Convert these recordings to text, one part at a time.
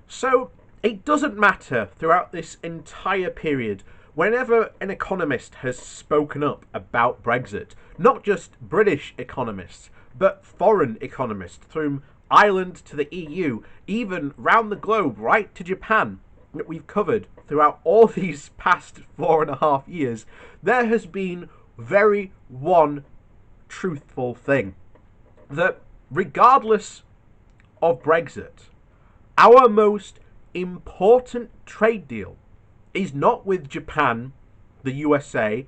So it doesn't matter throughout this entire period, whenever an economist has spoken up about Brexit, not just British economists, but foreign economists from Ireland to the EU, even round the globe, right to Japan, that we've covered throughout all these past 4.5 years, there has been very one truthful thing, that regardless of Brexit, our most important trade deal is not with Japan, the USA,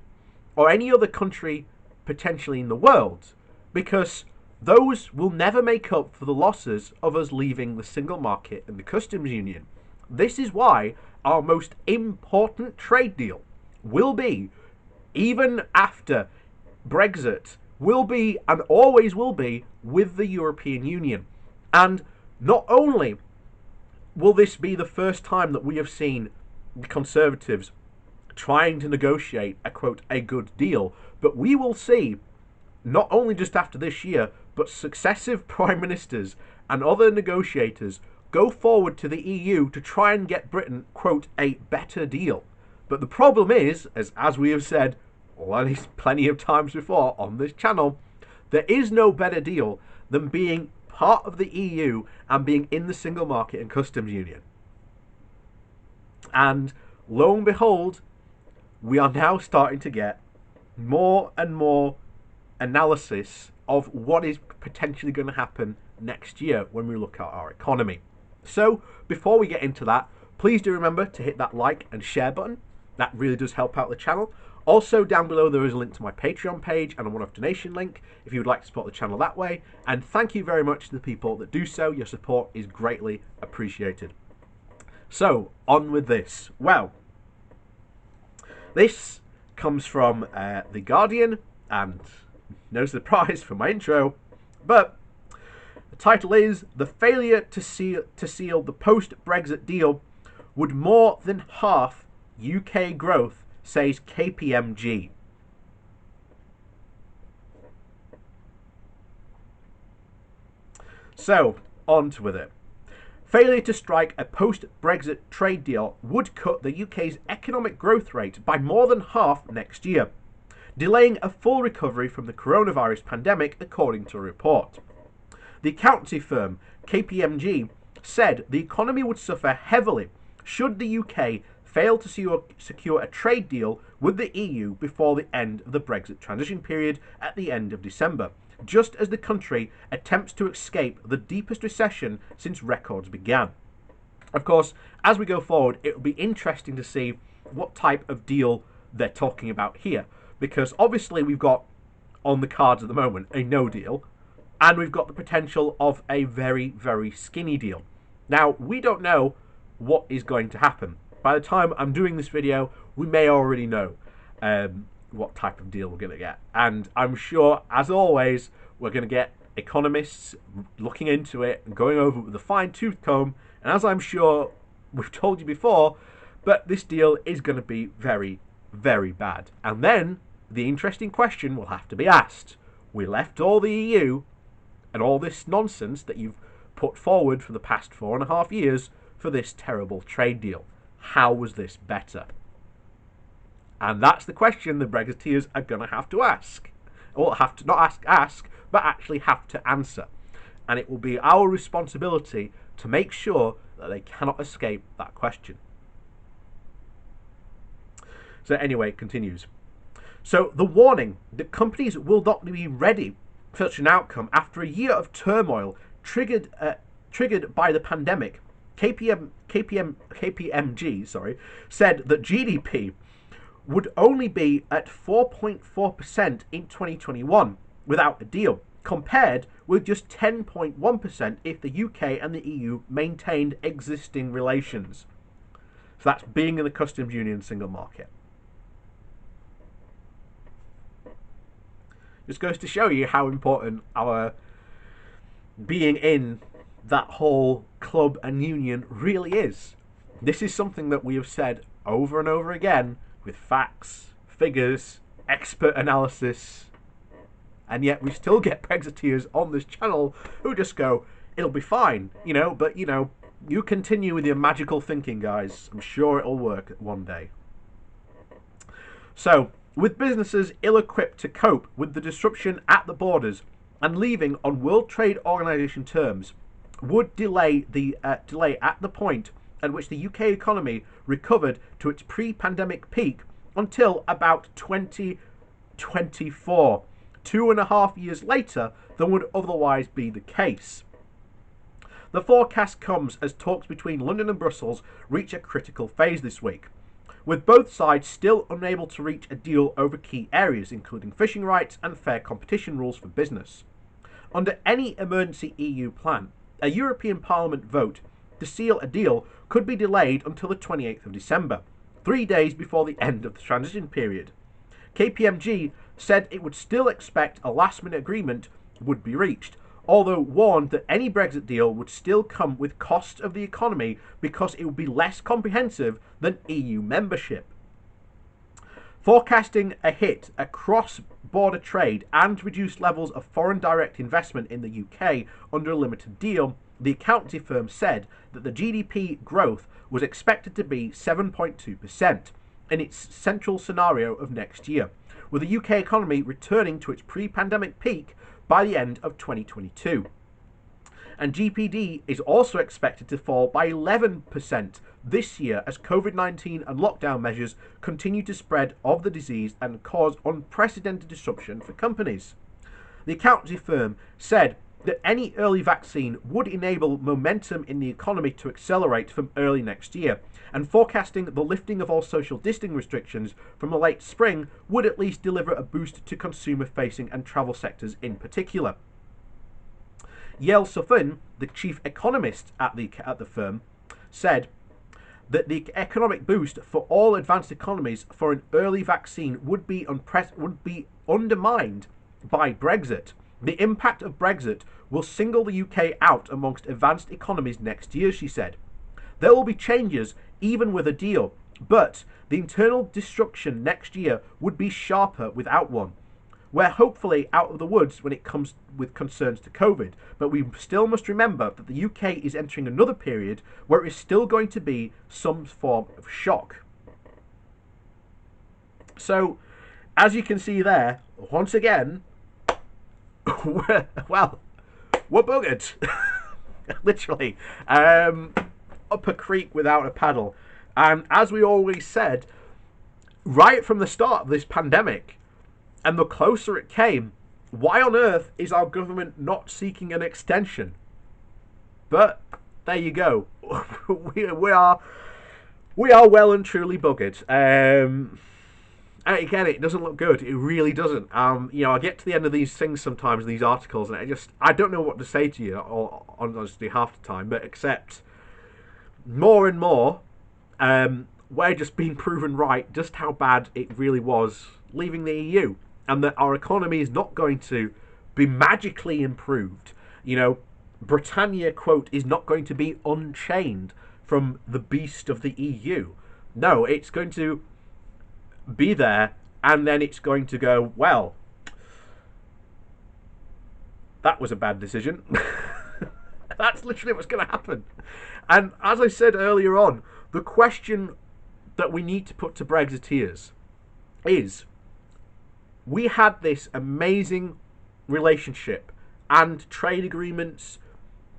or any other country potentially in the world, because those will never make up for the losses of us leaving the single market and the customs union. This is why our most important trade deal will be, even after Brexit, will be and always will be with the European Union. And not only will this be the first time that we have seen the Conservatives trying to negotiate a quote a good deal, but we will see not only just after this year, but successive prime ministers and other negotiators go forward to the EU to try and get Britain quote a better deal. But the problem is, as we have said plenty of times before on this channel, there is no better deal than being part of the EU and being in the single market and customs union. And lo and behold, we are now starting to get more and more analysis of what is potentially going to happen next year when we look at our economy. So before we get into that, please do remember to hit that like and share button. That really does help out the channel. Also, down below there is a link to my Patreon page and a one-off donation link if you would like to support the channel that way. And thank you very much to the people that do so. Your support is greatly appreciated. So, on with this. Well, this comes from The Guardian, and no surprise for my intro, but the title is "The Failure to seal the post-Brexit deal would more than halve UK growth, says KPMG." So, on with it. Failure to strike a post-Brexit trade deal would cut the UK's economic growth rate by more than half next year, delaying a full recovery from the coronavirus pandemic, according to a report. The accountancy firm KPMG said the economy would suffer heavily should the UK fail to secure a trade deal with the EU before the end of the Brexit transition period at the end of December, just as the country attempts to escape the deepest recession since records began. Of course, as we go forward, it will be interesting to see what type of deal they're talking about here, because obviously we've got on the cards at the moment a no deal, and we've got the potential of a very, very skinny deal. Now, we don't know what is going to happen. By the time I'm doing this video, we may already know what type of deal we're going to get. And I'm sure, as always, we're going to get economists looking into it and going over it with a fine-tooth comb. And as I'm sure we've told you before, but this deal is going to be very, very bad. And then the interesting question will have to be asked. We left all the EU and all this nonsense that you've put forward for the past 4.5 years for this terrible trade deal. How was this better? And that's the question the Brexiteers are going to have to ask. Or have to not ask, but actually have to answer. And it will be our responsibility to make sure that they cannot escape that question. So anyway, it continues. So the warning that companies will not be ready for such an outcome after a year of turmoil triggered by the pandemic. KPMG said that GDP would only be at 4.4% in 2021 without a deal, compared with just 10.1% if the UK and the EU maintained existing relations. So that's being in the customs union single market. Just goes to show you how important our being in that whole club and union really is. This is something that we have said over and over again with facts, figures, expert analysis, and yet we still get Brexiteers on this channel who just go, it'll be fine, but You continue with your magical thinking, guys. I'm sure it'll work one day. So, with businesses ill-equipped to cope with the disruption at the borders and leaving on World Trade Organization terms, would delay at the point at which the UK economy recovered to its pre-pandemic peak until about 2024, 2.5 years later than would otherwise be the case. The forecast comes as talks between London and Brussels reach a critical phase this week, with both sides still unable to reach a deal over key areas, including fishing rights and fair competition rules for business. Under any emergency EU plan, a European Parliament vote to seal a deal could be delayed until the 28th of December, 3 days before the end of the transition period. KPMG said it would still expect a last-minute agreement would be reached, although warned that any Brexit deal would still come with costs of the economy because it would be less comprehensive than EU membership. Forecasting a hit across border trade and reduced levels of foreign direct investment in the UK under a limited deal, the accountancy firm said that the GDP growth was expected to be 7.2% in its central scenario of next year, with the UK economy returning to its pre-pandemic peak by the end of 2022. And GPD is also expected to fall by 11% this year as COVID-19 and lockdown measures continue to spread of the disease and cause unprecedented disruption for companies. The accountancy firm said that any early vaccine would enable momentum in the economy to accelerate from early next year, and forecasting the lifting of all social distancing restrictions from the late spring would at least deliver a boost to consumer-facing and travel sectors in particular. Yael Sufin, the chief economist at the firm, said that the economic boost for all advanced economies for an early vaccine would be undermined by Brexit. The impact of Brexit will single the UK out amongst advanced economies next year, she said. There will be changes even with a deal, but the internal destruction next year would be sharper without one. We're hopefully out of the woods when it comes with concerns to COVID, but we still must remember that the UK is entering another period where it is still going to be some form of shock. So, as you can see there, once again, we're buggered. Literally. Up a creek without a paddle. And as we always said, right from the start of this pandemic, and the closer it came, why on earth is our government not seeking an extension? But there you go. we are well and truly buggered. And again, it doesn't look good. It really doesn't. I get to the end of these things sometimes, these articles, and I don't know what to say to you, or honestly, half the time, but except more and more, we're just being proven right just how bad it really was leaving the EU, and that our economy is not going to be magically improved. Britannia, quote, is not going to be unchained from the beast of the EU. No, it's going to be there, and then it's going to go, well, that was a bad decision. That's literally what's going to happen. And as I said earlier on, the question that we need to put to Brexiteers is, we had this amazing relationship and trade agreements,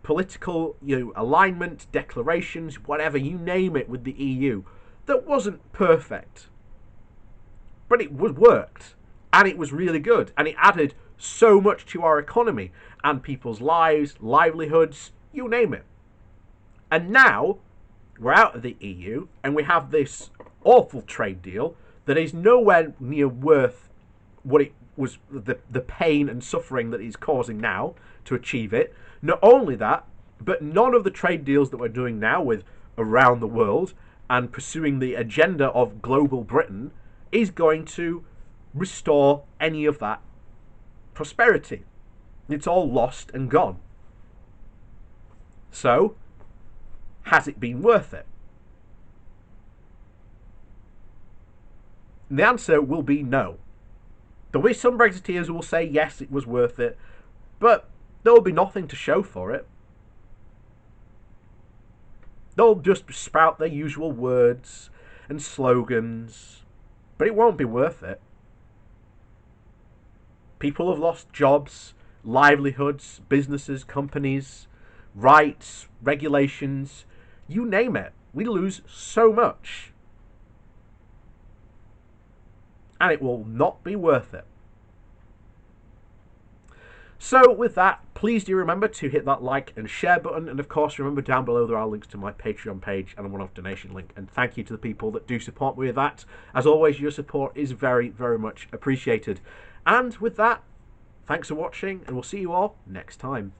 political alignment, declarations, whatever, you name it, with the EU, that wasn't perfect. But it worked, and it was really good, and it added so much to our economy and people's lives, livelihoods, you name it. And now we're out of the EU, and we have this awful trade deal that is nowhere near worth what it was, the pain and suffering that it's causing now to achieve it. Not only that, but none of the trade deals that we're doing now with around the world and pursuing the agenda of global Britain is going to restore any of that prosperity. It's all lost and gone. So, has it been worth it? And the answer will be no. There'll be some Brexiteers who will say yes, it was worth it, but there will be nothing to show for it. They'll just spout their usual words and slogans, but it won't be worth it. People have lost jobs, livelihoods, businesses, companies, rights, regulations, you name it. We lose so much. And it will not be worth it. So with that, please do remember to hit that like and share button, and of course remember down below there are links to my Patreon page and a one-off donation link, and thank you to the people that do support me with that. As always, your support is very, very much appreciated. And with that, thanks for watching, and we'll see you all next time.